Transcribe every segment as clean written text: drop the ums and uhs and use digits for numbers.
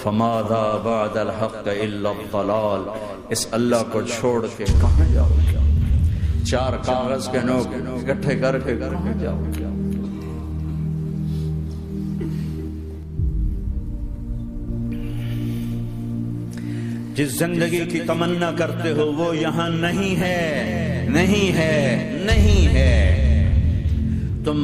فماذا بعد الحق الا الضلال، اس اللہ کو چھوڑ کے کہاں جاؤ گے؟ چار کاغذ کے نوٹ اکٹھے کر کے کہاں جاؤ گے؟ جس زندگی کی تمنا کرتے ہو وہ یہاں نہیں ہے، نہیں ہے، نہیں ہے۔ تم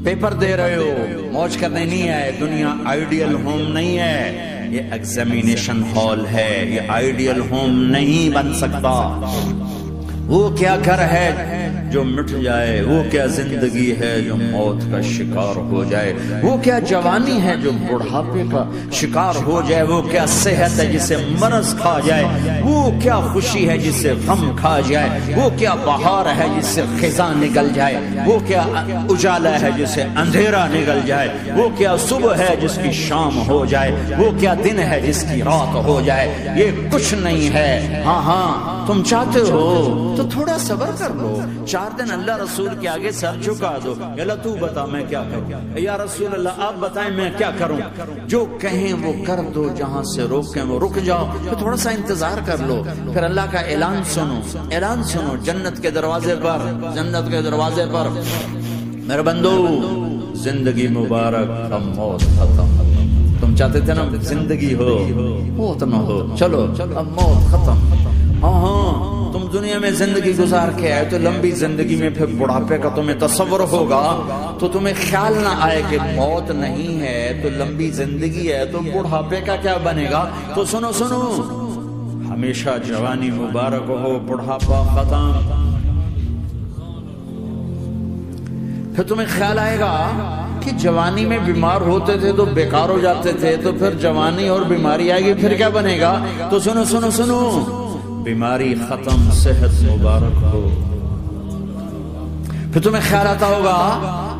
پیپر دے رہے ہو، موج کرنے نہیں آئے۔ دنیا آئیڈیل ہوم نہیں ہے، یہ ایگزامینیشن ہال ہے، یہ آئیڈیل ہوم نہیں بن سکتا۔ وہ کیا گھر ہے جو مٹ جائے، وہ کیا زندگی ہے جو موت کا شکار ہو جائے، وہ کیا جوانی ہے جو بڑھاپے کا شکار ہو جائے، وہ کیا صحت ہے جسے مرض کھا جائے، وہ کیا خوشی ہے جسے غم کھا جائے، وہ کیا بہار ہے جس سے خزاں نکل جائے، وہ کیا اجالا ہے جسے اندھیرا نکل جائے، وہ کیا صبح ہے جس کی شام ہو جائے، وہ کیا دن ہے جس کی رات ہو جائے۔ یہ کچھ نہیں ہے۔ ہاں ہاں تم چاہتے ہو تو تھوڑا صبر کر لو، 4 دن اللہ رسول کے آگے سر جھکا دو، اللہ تو بتا میں کیا کروں، یا رسول اللہ آپ بتائیں میں کیا کروں۔ جو کہیں وہ کر دو، جہاں سے روکیں وہ رک جاؤ، تو تھوڑا سا انتظار کر لو، پھر اللہ کا اعلان سنو، اعلان سنو جنت کے دروازے پر، جنت کے دروازے پر۔ میرے بندو زندگی مبارک، اب موت ختم۔ تم چاہتے تھے نا زندگی ہو موت نہ ہو، چلو اب موت ختم۔ ہاں ہاں تم دنیا میں زندگی گزار کے آئے تو لمبی زندگی میں پھر بڑھاپے کا تمہیں تصور ہوگا تو تمہیں خیال نہ آئے کہ موت نہیں ہے تو لمبی زندگی ہے تو بڑھاپے کا کیا بنے گا۔ تو سنو سنو، ہمیشہ جوانی مبارک ہو، بڑھاپا ختم۔ پھر تمہیں خیال آئے گا کہ جوانی میں بیمار ہوتے تھے تو بیکار ہو جاتے تھے، تو پھر جوانی اور بیماری آئے گی پھر کیا بنے گا۔ تو سنو سنو سنو، بیماری ختم، صحت مبارک ہو۔ پھر تمہیں خیال آتا ہوگا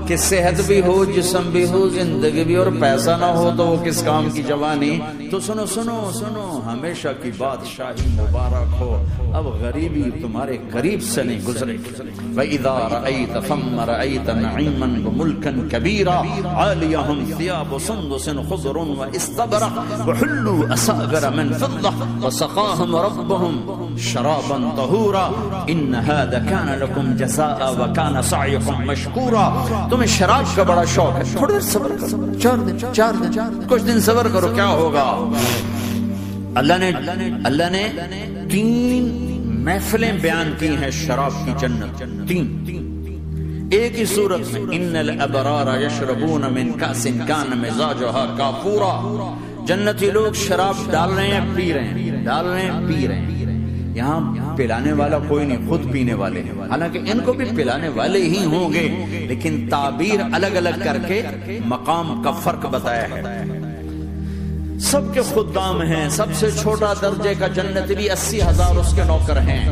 کہ صحت بھی ہو، جسم بھی ہو، زندگی بھی، اور پیسہ نہ ہو تو وہ کس کام کی جوانی۔ تو سنو سنو سنو، ہمیشہ کی بادشاہی مبارک ہو، اب غریبی تمہارے قریب سے نہیں گزرے گی۔ وَإِذَا رَأَيْتَ ثَمَّ رَأَيْتَ نَعِيمًا وَمُلْكًا كَبِيرًا عَالِيَهُمْ ثِيَابُ سُنْدُسٍ خُضْرٌ وَإِسْتَبْرَقٍ وَحُلُّوا أَسَاوِرَ مِنْ فِضَّةٍ وَسَقَاهُمْ رَبُّهُمْ شَرَابًا طَهُورًا إِنَّ هَذَا كَانَ لَكُمْ جَزَاءً وَكَانَ سَعْيُكُمْ مَشْكُورًا۔ تمہیں شراب کا بڑا شوق ہے، تھوڑی دیر صبر کرو، 4 دن کچھ دن صبر کرو، کیا ہوگا۔ اللہ نے 3 محفلیں بیان کی ہیں شراب کی جنت، 3 ایک ہی صورت میں۔ ان الابرار یشربون من کاس کان مزاجها کافورا، جنتی لوگ شراب ڈال رہے ہیں، پی رہے ہیں، ڈال رہے ہیں، پی رہے ہیں۔ یہاں پلانے والا کوئی نہیں، خود پینے والے ہیں، حالانکہ ان کو بھی پلانے والے ہی ہوں گے، لیکن تعبیر الگ الگ کر کے مقام کا فرق بتایا ہے۔ سب کے خدام ہیں، سب سے چھوٹا درجے کا جنت بھی 80,000 اس کے نوکر ہیں،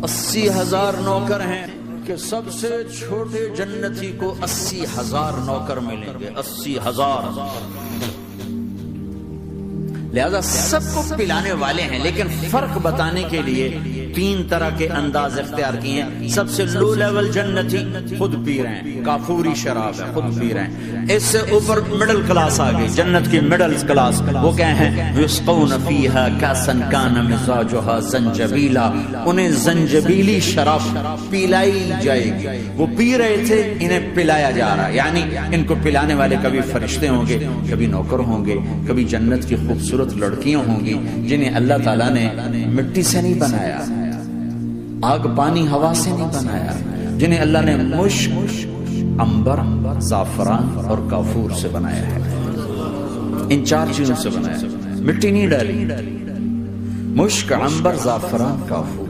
80,000 نوکر ہیں، کہ سب سے چھوٹے جنتی کو 80,000 نوکر ملیں گے، 80,000۔ لہذا سب کو پلانے والے ہیں، لیکن فرق بتانے کے لیے 3 طرح کے انداز اختیار کیے ہیں۔ سب سے لو لیول جنتی خود پی رہے ہیں، کافوری شراب ہے، خود پی رہے ہیں۔ اس سے اوپر مڈل کلاس آ گئی، جنت کی مڈل کلاس، وہ کیا ہیں؟ یسقون فیہا کاسا کان مزاجها زنجبیلا، انہیں زنجبیلی شراب پلائی جائے گی۔ وہ پی رہے تھے، انہیں پلایا جا رہا ہے، یعنی ان کو پلانے والے کبھی فرشتے ہوں گے، کبھی نوکر ہوں گے، کبھی جنت کی خوبصورت لڑکیاں ہوں گی جنہیں اللہ تعالیٰ نے مٹی سے نہیں بنایا، آگ پانی ہوا سے نہیں بنایا، جنہیں اللہ نے مشک، عنبر، زعفران اور کافور سے بنایا ہے۔ ان 4 چیزوں سے بنایا، مٹی نہیں ڈالی، مشک، عنبر، زعفران، کافور۔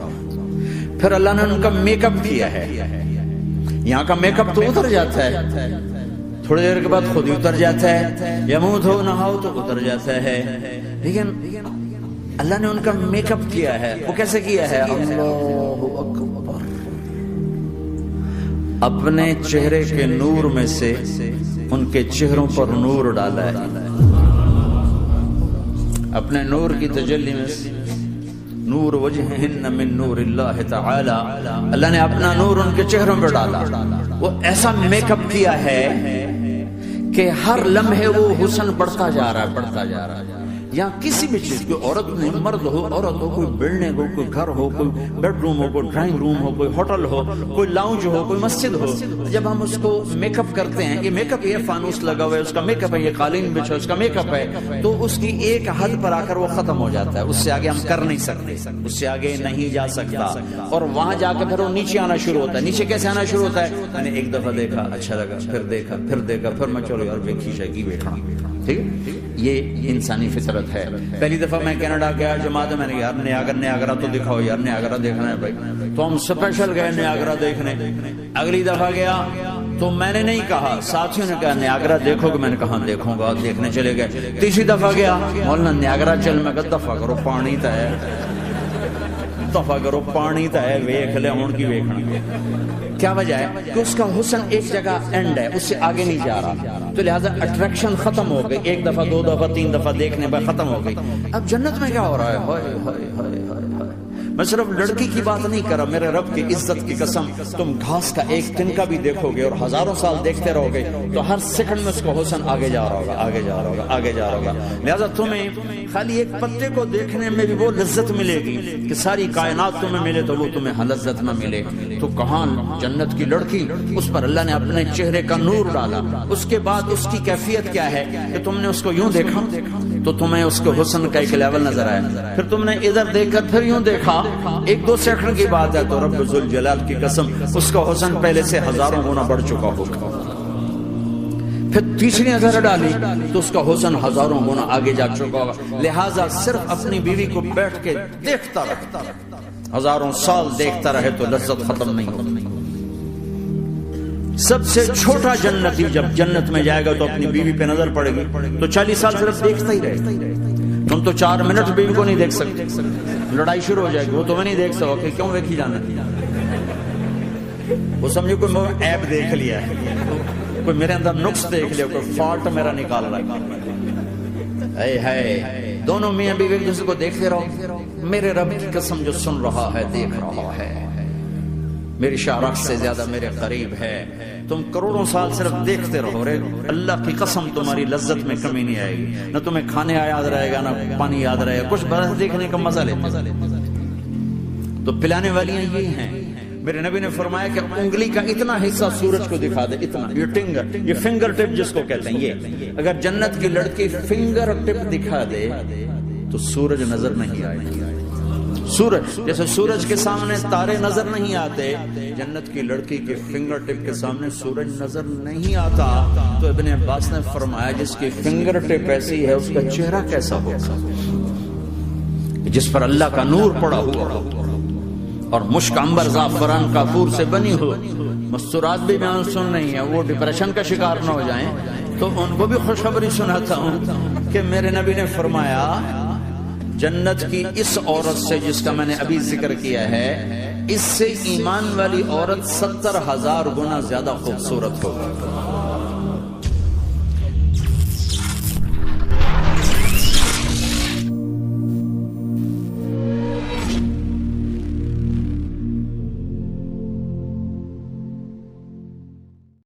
پھر اللہ نے ان کا میک اپ کیا ہے۔ یہاں کا میک اپ تو اتر جاتا ہے، تھوڑی دیر کے بعد خود ہی اتر جاتا ہے، یا منہ دھو نہاؤ تو اتر جاتا ہے، لیکن اللہ نے ان کا میک اپ کیا ہے۔ وہ کیسے کیا ہے؟ اللہ اکبر، اپنے چہرے کے نور میں سے ان کے چہروں پر نور ڈالا ہے، اپنے نور کی تجلی میں سے، نور وجہہن من نور اللہ تعالی، اللہ نے اپنا نور ان کے چہروں پر ڈالا۔ وہ ایسا میک اپ کیا ہے کہ ہر لمحے وہ حسن بڑھتا جا رہا ہے، بڑھتا جا رہا ہے. یا کسی بھی چیز، کوئی عورت میں مرد ہو، عورت ہو، کوئی بلڈنگ ہو، کوئی گھر ہو، کوئی بیڈ روم ہو، کوئی ڈرائنگ روم ہو، کوئی ہوٹل ہو، کوئی لاؤنج ہو، کوئی مسجد ہو، جب ہم اس کو میک اپ کرتے ہیں، یہ میک اپ، یہ فانوس لگا ہوا ہے اس کا میک اپ ہے، یہ قالین بچھا اس کا میک اپ ہے، تو اس کی ایک حد پر آ کر وہ ختم ہو جاتا ہے. اس سے آگے ہم کر نہیں سکتے، اس سے آگے نہیں جا سکتا. اور وہاں جا کے پھر وہ نیچے آنا شروع ہوتا ہے. نیچے کیسے آنا شروع ہوتا ہے؟ میں نے ایک دفعہ دیکھا، اچھا لگا، پھر دیکھا، پھر دیکھا، پھر میں چلو یار ویکھی شیکی بیٹھا. ٹھیک ہے، یہ انسانی فطرت ہے. پہلی دفعہ میں کینیڈا گیا جماعت میں نے یار نیاگرا تو دکھاؤ یار، نیاگرا دیکھنا ہے بھائی. تو ہم اسپیشل گئے نیاگرا دیکھنے. اگلی دفعہ گیا تو میں نے نہیں کہا، ساتھیوں نے کہا نیاگرا دیکھو گے، میں نے کہا دیکھوں گا، دیکھنے چلے گئے. تیسری دفعہ گیا، مولانا نیاگرا چل، میں کہا دفعہ کرو پانی تا ہے، دفعہ کرو پانی تا ہے، ویکھ لے ہون کی ویکھنا. کیا وجہ ہے؟ کہ اس کا حسن ایک جگہ اینڈ ہے، اس سے آگے نہیں جا رہا. تو لہٰذا اٹریکشن ختم ہو گئی. ایک دفعہ، دو دفعہ، تین دفعہ دیکھنے پر ختم ہو گئی. اب جنت میں کیا ہو رہا ہے؟ ہائے ہائے ہائے ہائے. میں صرف لڑکی کی بات نہیں کر رہا، میرے رب کی عزت کی قسم، تم گھاس کا ایک تنکا بھی دیکھو گے اور ہزاروں سال دیکھتے رہو گے تو ہر سیکنڈ میں اس کا حسن آگے جا رہا ہوگا، آگے جا رہا ہوگا، آگے جا رہا ہوگا. لہٰذا تمہیں خالی ایک پتے کو دیکھنے میں بھی وہ لذت ملے گی کہ ساری کائنات تمہیں ملے تو وہ تمہیں لذت نہ ملے. تو کہاں جنت کی لڑکی، اس پر اللہ نے اپنے چہرے کا نور ڈالا. اس کے بعد اس کی کیفیت کیا ہے کہ تم نے اس کو یوں دیکھا تو تمہیں اس کے حسن کا ایک لیول نظر آیا. پھر تم نے ادھر دیکھ کر پھر یوں دیکھا، ایک دو سیکنڈ کی بات ہے تو رب ذوالجلال کی قسم اس کا حسن پہلے سے ہزاروں گنا بڑھ چکا ہوگا. پھر تیسری نظر ڈالی تو اس کا حسن ہزاروں گنا آگے جا چکا ہوگا. لہٰذا صرف اپنی بیوی کو بیٹھ کے دیکھتا رہتا، ہزاروں سال دیکھتا رہے تو لذت ختم نہیں ہوتی. سب سے چھوٹا جنتی جب جنت میں جائے گا تو اپنی بیوی پہ نظر پڑے گی تو 40 سال صرف دیکھتا ہی رہے. تم تو 4 منٹ بیوی کو نہیں دیکھ سکتے، لڑائی شروع ہو جائے گی. وہ تمہیں نہیں دیکھ سکو، کیوں دیکھی جانا؟ وہ سمجھو کوئی ایپ دیکھ لیا ہے، کوئی میرے اندر نقص دیکھ لیا، کوئی فالٹ میرا نکال رہا ہے. دونوں میاں بیوی ایک دوسرے کو دیکھتے رہو. میرے رب کی قسم جو سن رہا ہے، دیکھ رہا ہے، میری شارخ سے زیادہ میرے قریب ہے. تم کروڑوں سال صرف دیکھتے رہو رے، اللہ کی قسم تمہاری لذت میں کمی نہیں آئے گی. نہ تمہیں کھانے یاد رہے گا، نہ پانی یاد رہے گا. کچھ برس دیکھنے کا مزہ لیتے تو پلانے والی یہ ہیں. میرے نبی نے فرمایا کہ انگلی کا اتنا حصہ سورج کو دکھا دے، اتنا، یہ فنگر ٹپ جس کو کہتے ہیں، یہ اگر جنت کی لڑکی فنگر ٹپ دکھا دے تو سورج نظر نہیں آئے گا. سورج جیسے سورج کے سامنے تارے نظر نہیں آتے، جنت کی لڑکی کے فنگر ٹپ کے سامنے سورج نظر نہیں آتا. تو ابن عباس نے فرمایا جس کی فنگر ٹپ ایسی ہے اس کا چہرہ کیسا ہوگا؟ جس پر اللہ کا نور پڑا ہوا ہو اور مشک عنبر زعفران کافور سے بنی ہو. مستورات بھی بیان سن رہی ہیں، وہ ڈپریشن کا شکار نہ ہو جائیں تو ان کو بھی خوشخبری سناتا ہوں کہ میرے نبی نے فرمایا جنت کی اس عورت سے جس کا میں نے ابھی ذکر کیا ہے، اس سے ایمان والی عورت 70,000 گنا زیادہ خوبصورت ہوگی.